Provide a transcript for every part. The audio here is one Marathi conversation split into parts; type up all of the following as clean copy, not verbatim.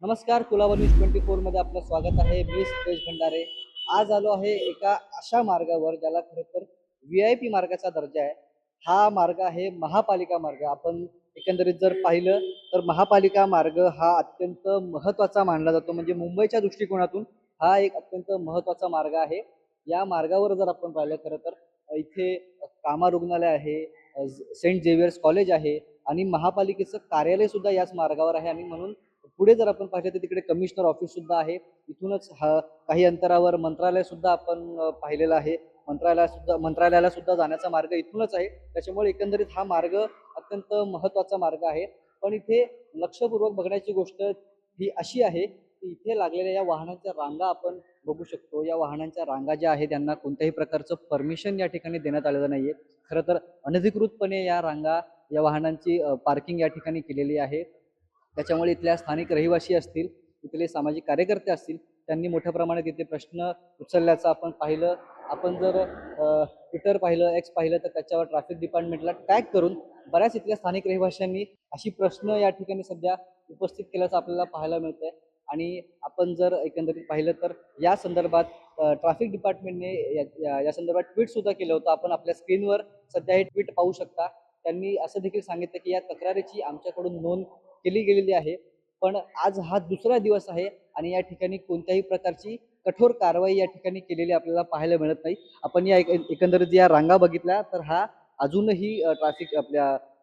नमस्कार, कुलाबा न्यूज 24 मध्ये आपलं स्वागत आहे. मी सिद्धेश भंडारे. आज आलो आहे एका अशा मार्गावर ज्याला खरं तर VIP मार्गाचा दर्जा आहे. हा मार्ग आहे महापालिका मार्ग. आपण एकंदरीत जर पाहिलं तर महापालिका मार्ग हा अत्यंत महत्त्वाचा मानला जातो. म्हणजे मुंबईच्या दृष्टिकोनातून हा एक अत्यंत महत्त्वाचा मार्ग आहे. या मार्गावर जर आपण पाहिलं खरं तर इथे कामा रुग्णालय आहे, सेंट झेवियर्स कॉलेज आहे आणि महापालिकेचं कार्यालय सुद्धा याच मार्गावर आहे आणि म्हणून पुढे जर आपण पाहिलं तर तिकडे कमिशनर ऑफिस सुद्धा आहे. इथूनच काही अंतरावर मंत्रालय सुद्धा आपण पाहिलेलं आहे. मंत्रालयाला सुद्धा जाण्याचा मार्ग इथूनच आहे. त्याच्यामुळे एकंदरीत हा मार्ग अत्यंत महत्त्वाचा मार्ग आहे. पण इथे लक्षपूर्वक बघण्याची गोष्ट ही अशी आहे की इथे लागलेल्या या वाहनांच्या रांगा आपण बघू शकतो. या वाहनांच्या रांगा ज्या आहेत त्यांना कोणत्याही प्रकारचं परमिशन या ठिकाणी देण्यात आलेलं नाहीये. खरं तर अनधिकृतपणे या वाहनांची पार्किंग या ठिकाणी केलेली आहे. त्याच्यामुळे इथल्या स्थानिक रहिवासी असतील, इथले सामाजिक कार्यकर्ते असतील, त्यांनी मोठ्या प्रमाणात इथे प्रश्न उचलल्याचं आपण पाहिलं. आपण जर ट्विटर पाहिलं, एक्स पाहिलं तर त्याच्यावर ट्रॅफिक डिपार्टमेंटला टॅग करून बऱ्याच इथल्या स्थानिक रहिवाशांनी अशी प्रश्न या ठिकाणी सध्या उपस्थित केल्याचं आपल्याला पाहायला मिळतंय. आणि आपण जर एकंदरीत पाहिलं तर या संदर्भात ट्रॅफिक डिपार्टमेंटने या संदर्भात ट्विट सुद्धा केलं होतं. आपण आपल्या स्क्रीनवर सध्या हे ट्विट पाहू शकता. त्यांनी असं देखील सांगितलं की या तक्रारीची आमच्याकडून नोंद केली गेलेली आहे. पण आज हा दुसरा दिवस आहे आणि या ठिकाणी कोणत्याही प्रकारची कठोर कारवाई या ठिकाणी केलेली आपल्याला पाहायला मिळत नाही. आपण एकंदरीत या रांगा बघितल्या तर हा अजूनही ट्रॅफिक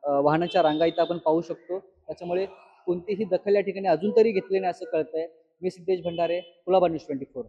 वाहनाच्या रांगा इथं आपण पाहू शकतो. त्याच्यामुळे कोणतीही दखल या ठिकाणी अजून तरी घेतली नाही असं कळतंय. मी सिद्धेश भंडारे, कुलाबा न्यूज 24.